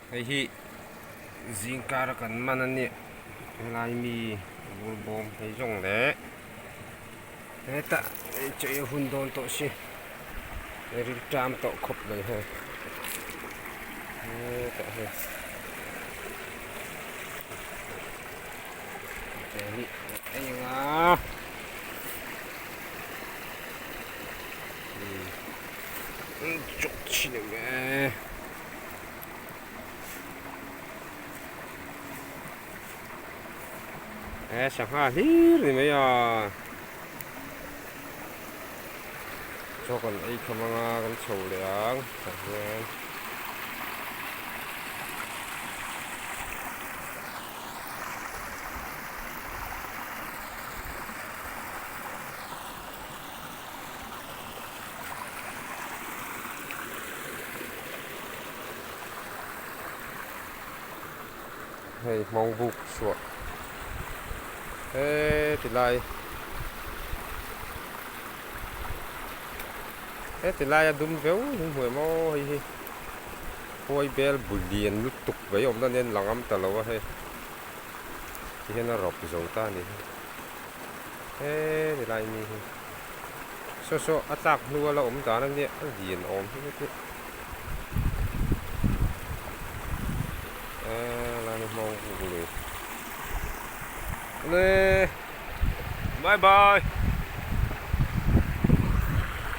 ไอ้ที่จิงการกันมันนั่นเนี่ยลายมีบุลบอมให้จงเละเฮ้ตะเจ้าหุ่นโดนโตสิริจามโตครบเลยเฮ้เฮ้ตะเฮ้เจ้านี่ไอ้ยังอ่ะจุกชิเนี่ยแม่chẳng hạn thì mấy cho con ấy không mang con sầu凉chẳng hạn hay mong vụ sủa thế thì lại đúng véo nhưng hồi mau hay hôi bel bùi liền lúc tục với ông ta nên lòng âm tờ lâu hay thì nó rộp dầu ta này thế thì lại mi so attack luôn là ông ta nó nhẹ liền ôm thế là nó mau vụ này bye bye.